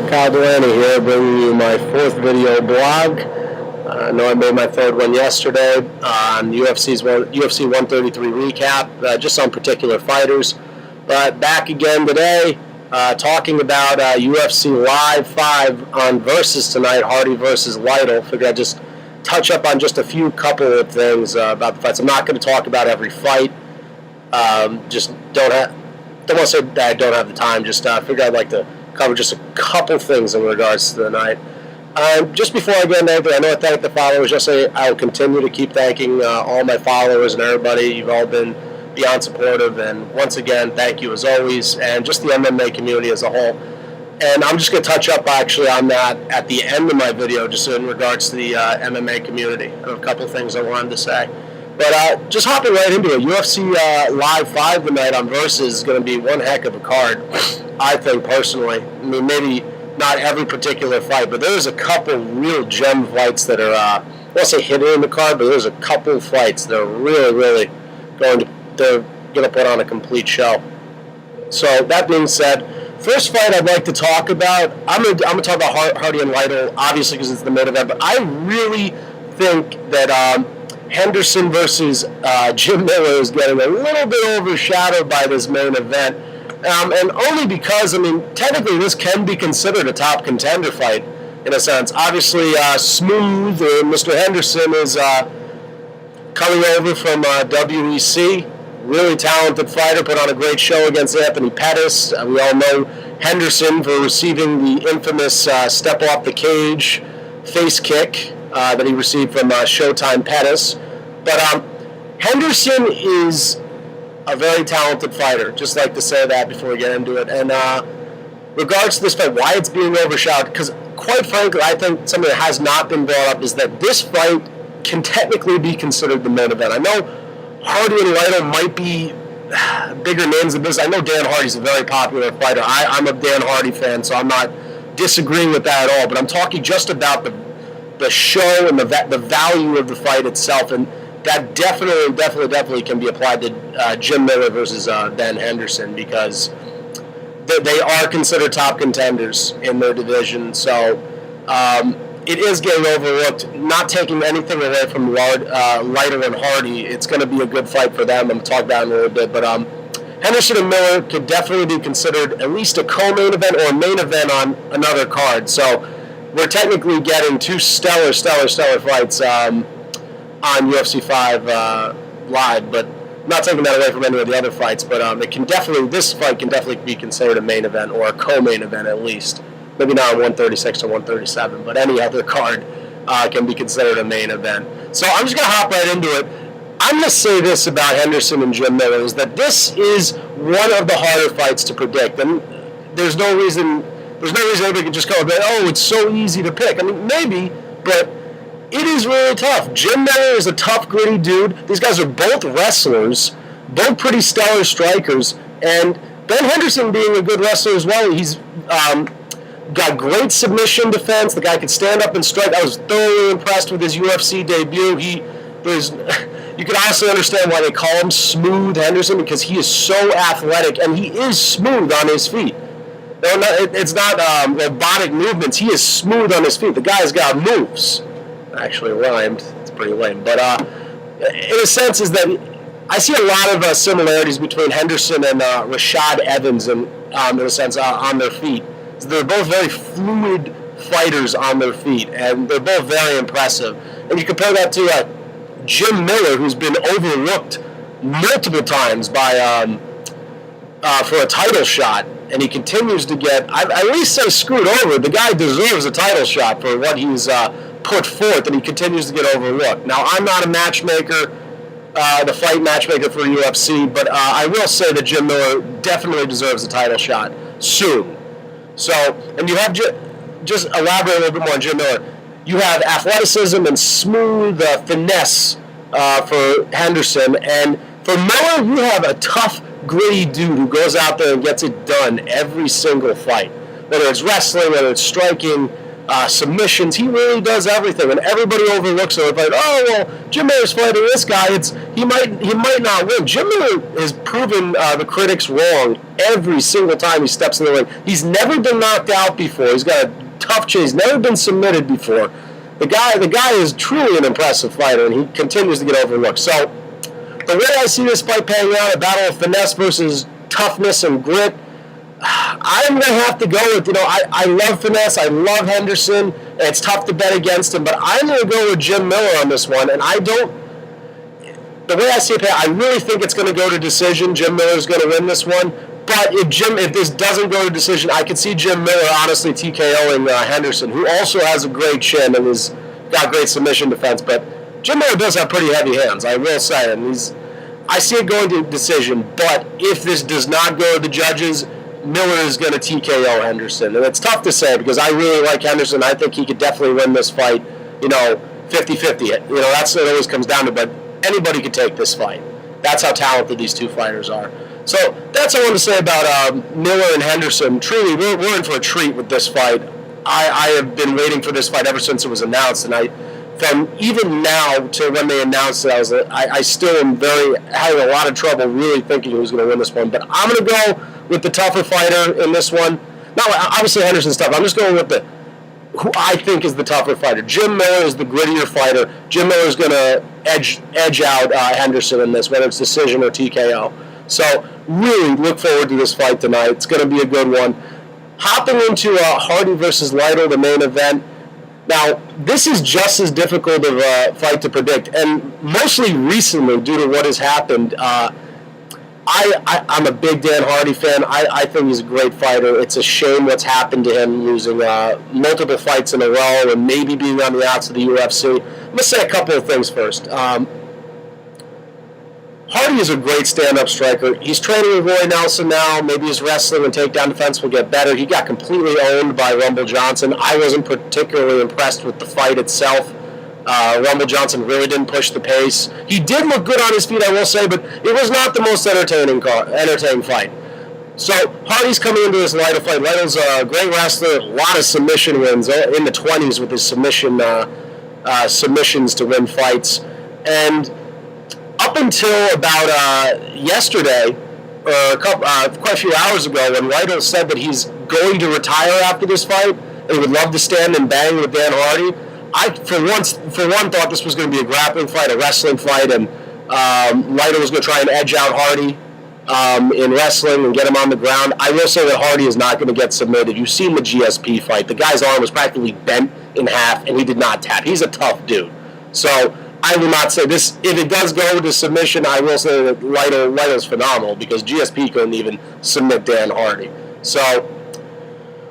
Kyle Delaney here, bringing you my fourth video blog. I know I made my third one yesterday on UFC 133 recap, just on particular fighters. But back again today, talking about UFC Live 5 on Versus tonight, Hardy versus Lytle. Figured I'd just touch up on just a few couple of things about the fights. I'm not going to talk about every fight. Just don't want to say that I don't have the time. Just figured I'd like to cover just a couple things in regards to the night. Just before I get into anything, I know I thank the followers. Just say I will continue to keep thanking all my followers and everybody. You've all been beyond supportive, and once again, thank you as always, and just the MMA community as a whole. And I'm just going to touch up actually on that at the end of my video, just in regards to the MMA community. I have a couple of things I wanted to say. But just hopping right into it, UFC Live 5 tonight on Versus is going to be one heck of a card, I think, personally. I mean, maybe not every particular fight, but there's a couple real gem fights that are, I won't say hidden in the card, but there's a couple fights that are really going to put on a complete show. So that being said, first fight I'd like to talk about, I'm going to talk about Hardy and Lytle, obviously because it's the main event, but I really think that Henderson versus Jim Miller is getting a little bit overshadowed by this main event. And only because, I mean, technically this can be considered a top contender fight, in a sense. Obviously, Smooth, Mr. Henderson, is coming over from WEC. Really talented fighter, put on a great show against Anthony Pettis. We all know Henderson for receiving the infamous step off the cage face kick that he received from Showtime Pettis. But Henderson is a very talented fighter. Just like to say that before we get into it. And regards to this fight, why it's being overshadowed, because quite frankly, I think something that has not been brought up is that this fight can technically be considered the main event. I know Hardy and Lytle might be bigger names than this. I know Dan Hardy's a very popular fighter. I'm a Dan Hardy fan, so I'm not disagreeing with that at all. But I'm talking just about the show and the value of the fight itself, and that definitely can be applied to Jim Miller versus Ben Henderson, because they are considered top contenders in their division. So it is getting overlooked. Not taking anything away from Lytle and Hardy, it's going to be a good fight for them. I'm going to talk about it in a little bit, but Henderson and Miller could definitely be considered at least a co-main event or a main event on another card. So we're technically getting two stellar fights on UFC 5 Live, but I'm not taking that away from any of the other fights. But this fight can definitely be considered a main event or a co-main event at least. Maybe not on 136 or 137, but any other card can be considered a main event. So I'm just going to hop right into it. I'm going to say this about Henderson and Jim Miller, is that this is one of the harder fights to predict. And there's no reason anybody can just go and say, oh, it's so easy to pick. I mean, maybe, but it is really tough. Jim Miller is a tough, gritty dude. These guys are both wrestlers, both pretty stellar strikers, and Ben Henderson being a good wrestler as well. He's got great submission defense. The guy can stand up and strike. I was thoroughly impressed with his UFC debut. You can honestly understand why they call him Smooth Henderson, because he is so athletic, and he is smooth on his feet. It's not robotic movements. He is smooth on his feet. The guy's got moves. Actually rhymed. It's pretty lame. But in a sense is that I see a lot of similarities between Henderson and Rashad Evans in a sense on their feet. They're both very fluid fighters on their feet, and they're both very impressive. And you compare that to Jim Miller, who's been overlooked multiple times by for a title shot, and he continues to get, I at least say, screwed over. The guy deserves a title shot for what he's put forth, and he continues to get overlooked. Now, I'm not a matchmaker, the fight matchmaker for UFC, but I will say that Jim Miller definitely deserves a title shot soon. So, and you have just elaborate a little bit more on Jim Miller. You have athleticism and smooth finesse for Henderson, and for Miller, you have a tough, gritty dude who goes out there and gets it done every single fight. Whether it's wrestling, whether it's striking, submissions. He really does everything, and everybody overlooks it. Like, oh well, Jim Miller's fighting this guy. He might not win. Jim Miller has proven the critics wrong every single time he steps in the ring. He's never been knocked out before. He's got a tough chin. He's never been submitted before. The guy is truly an impressive fighter, and he continues to get overlooked. So the way I see this fight playing out, a battle of finesse versus toughness and grit, I'm going to have to go with, I love finesse, I love Henderson, and it's tough to bet against him, but I'm going to go with Jim Miller on this one, and the way I see it, I really think it's going to go to decision. Jim Miller's going to win this one, but if this doesn't go to decision, I could see Jim Miller honestly TKOing Henderson, who also has a great chin and has got great submission defense, but Jim Miller does have pretty heavy hands, I will say, and I see it going to decision, but if this does not go to the judges, Miller is going to TKO Henderson. And it's tough to say because I really like Henderson. I think he could definitely win this fight, 50-50. That's what it always comes down to, but anybody could take this fight. That's how talented these two fighters are. So that's what I want to say about Miller and Henderson. Truly, we're in for a treat with this fight. I have been waiting for this fight ever since it was announced, and from even now to when they announced it, I still am having a lot of trouble really thinking who's going to win this one. But I'm going to go with the tougher fighter in this one. Now, obviously Henderson's tough. I'm just going with who I think is the tougher fighter. Jim Miller is the grittier fighter. Jim Miller is going to edge out Henderson in this, whether it's decision or TKO. So really look forward to this fight tonight. It's going to be a good one. Hopping into Hardy versus Lytle, the main event. Now, this is just as difficult of a fight to predict, and mostly recently due to what has happened. I'm a big Dan Hardy fan. I think he's a great fighter. It's a shame what's happened to him, losing multiple fights in a row and maybe being on the outs of the UFC. I'm going to say a couple of things first. Hardy is a great stand-up striker. He's training with Roy Nelson now. Maybe his wrestling and takedown defense will get better. He got completely owned by Rumble Johnson. I wasn't particularly impressed with the fight itself. Rumble Johnson really didn't push the pace. He did look good on his feet, I will say, but it was not the most entertaining fight. So Hardy's coming into this Lytle fight. Lytle's a great wrestler, a lot of submission wins, in the 20s with his submissions to win fights. And up until about yesterday, or quite a few hours ago, when Lytle said that he's going to retire after this fight and he would love to stand and bang with Dan Hardy, I, for one, thought this was going to be a grappling fight, a wrestling fight, and Lytle was going to try and edge out Hardy in wrestling and get him on the ground. I will say that Hardy is not going to get submitted. You've seen the GSP fight. The guy's arm was practically bent in half, and he did not tap. He's a tough dude. So I will not say this. If it does go to submission, I will say that Lytle's phenomenal because GSP couldn't even submit Dan Hardy. So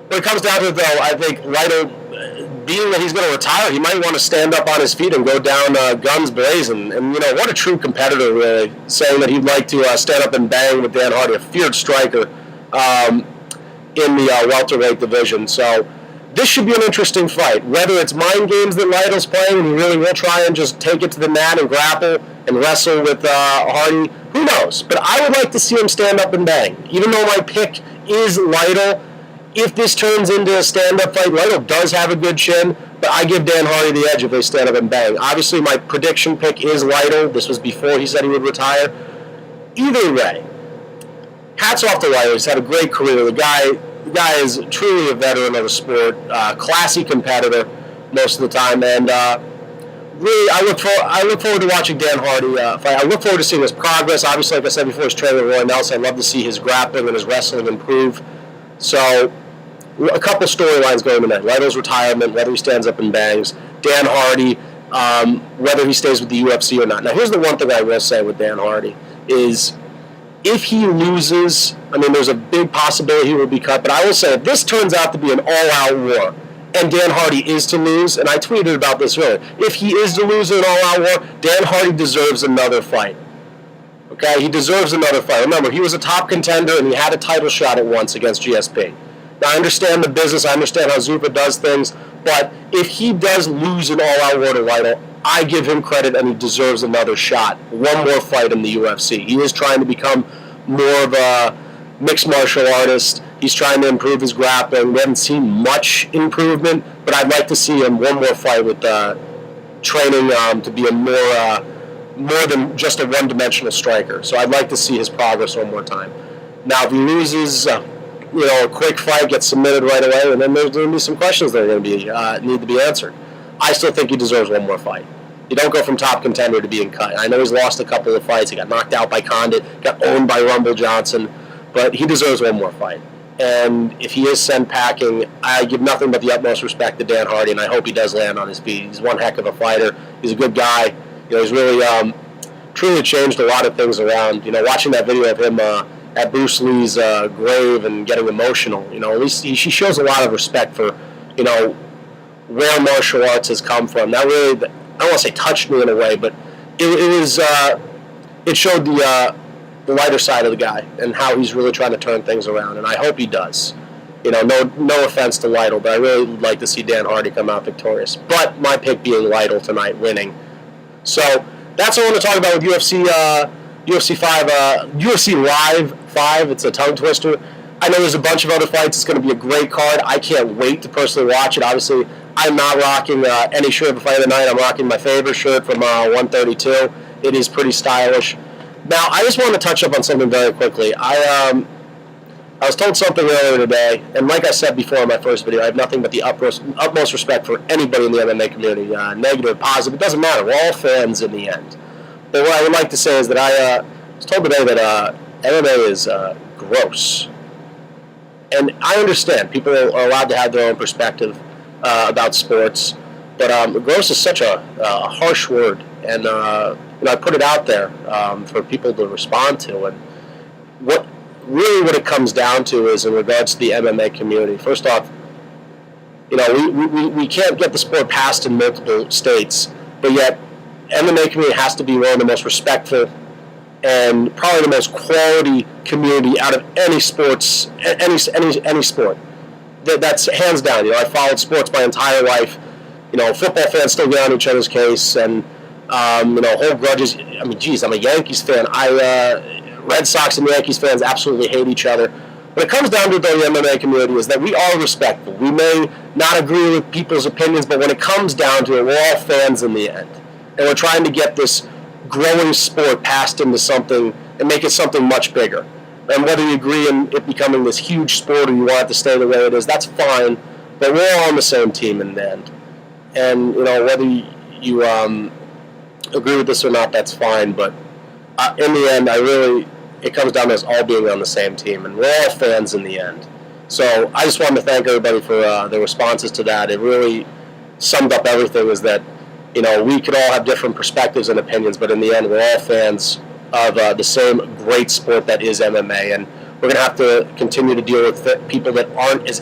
when it comes down to it, though, I think Lytle, being that he's going to retire, he might want to stand up on his feet and go down guns blazing. And, what a true competitor, really, saying that he'd like to stand up and bang with Dan Hardy, a feared striker in the welterweight division. So this should be an interesting fight. Whether it's mind games that Lytle's playing and he really will try and just take it to the mat and grapple and wrestle with Hardy, who knows? But I would like to see him stand up and bang. Even though my pick is Lytle, if this turns into a stand-up fight, Lytle does have a good chin, but I give Dan Hardy the edge if they stand up and bang. Obviously, my prediction pick is Lytle. This was before he said he would retire. Either way, hats off to Lytle. He's had a great career. The guy is truly a veteran of the sport, classy competitor most of the time, and really, I look forward to watching Dan Hardy fight. I look forward to seeing his progress. Obviously, like I said before, he's training with Roy Nelson. I'd love to see his grappling and his wrestling improve. So a couple storylines going tonight. Lytle's retirement, whether he stands up and bangs. Dan Hardy, whether he stays with the UFC or not. Now, here's the one thing I will say with Dan Hardy is if he loses, there's a big possibility he will be cut, but I will say if this turns out to be an all-out war and Dan Hardy is to lose, and I tweeted about this earlier, if he is to lose in an all-out war, Dan Hardy deserves another fight. Okay, he deserves another fight. Remember, he was a top contender and he had a title shot at once against GSP. Now, I understand the business, I understand how Zupa does things, but if he does lose an all-out war to Lytle, I give him credit and he deserves another shot. One more fight in the UFC. He is trying to become more of a mixed martial artist. He's trying to improve his grappling. We haven't seen much improvement, but I'd like to see him one more fight with training to be a more than just a one-dimensional striker. So I'd like to see his progress one more time. Now, if he loses, a quick fight, gets submitted right away, and then there's going to be some questions that are going to be need to be answered. I still think he deserves one more fight. You don't go from top contender to being cut. I know he's lost a couple of fights. He got knocked out by Condit, got owned by Rumble Johnson, but he deserves one more fight. And if he is sent packing, I give nothing but the utmost respect to Dan Hardy, and I hope he does land on his feet. He's one heck of a fighter. He's a good guy. He's really truly changed a lot of things around. Watching that video of him at Bruce Lee's grave and getting emotional, at least he shows a lot of respect for, where martial arts has come from. That really, I don't want to say touched me in a way, but it showed the lighter side of the guy and how he's really trying to turn things around, and I hope he does. No offense to Lytle, but I really would like to see Dan Hardy come out victorious. But my pick being Lytle tonight, winning. So that's what I want to talk about with UFC 5, UFC Live 5. It's a tongue twister. I know there's a bunch of other fights. It's going to be a great card. I can't wait to personally watch it. Obviously, I'm not rocking any shirt of the fight of the night. I'm rocking my favorite shirt from 132. It is pretty stylish. Now, I just want to touch up on something very quickly. I was told something earlier today, and like I said before in my first video, I have nothing but the utmost respect for anybody in the MMA community, negative, positive, it doesn't matter. We're all fans in the end. But what I would like to say is that I was told today that MMA is gross. And I understand people are allowed to have their own perspective about sports, but gross is such a harsh word, and I put it out there for people to respond to. And what it comes down to is in regards to the MMA community. First off, we can't get the sport passed in multiple states, but yet MMA community has to be one of the most respectful and probably the most quality community out of any sports, any sport. That's hands down. I followed sports my entire life. Football fans still get on each other's case, and hold grudges. I mean, geez, I'm a Yankees fan. Red Sox and Yankees fans absolutely hate each other. When it comes down to the MMA community is that we are respectful. We may not agree with people's opinions, but when it comes down to it, we're all fans in the end. And we're trying to get this growing sport passed into something and make it something much bigger. And whether you agree in it becoming this huge sport or you want it to stay the way it is, that's fine. But we're all on the same team in the end. And, whether you agree with this or not, that's fine. But in the end, it comes down to us all being on the same team. And we're all fans in the end. So I just wanted to thank everybody for their responses to that. It really summed up everything, is that we could all have different perspectives and opinions, but in the end, we're all fans of the same great sport that is MMA, and we're going to have to continue to deal with people that aren't as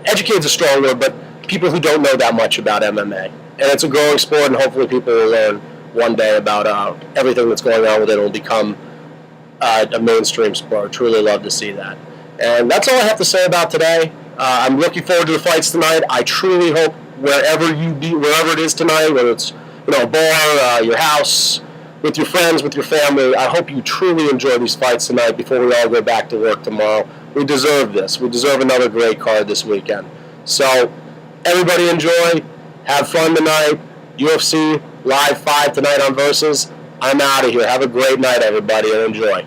educated is a strong word, but people who don't know that much about MMA. And it's a growing sport, and hopefully people will learn one day about everything that's going on with it. It will become a mainstream sport. I truly love to see that. And that's all I have to say about today. I'm looking forward to the fights tonight. I truly hope wherever it is tonight, whether it's a bar, your house, with your friends, with your family, I hope you truly enjoy these fights tonight before we all go back to work tomorrow. We deserve this. We deserve another great card this weekend. So everybody enjoy. Have fun tonight. UFC Live 5 tonight on Versus. I'm out of here. Have a great night, everybody, and enjoy.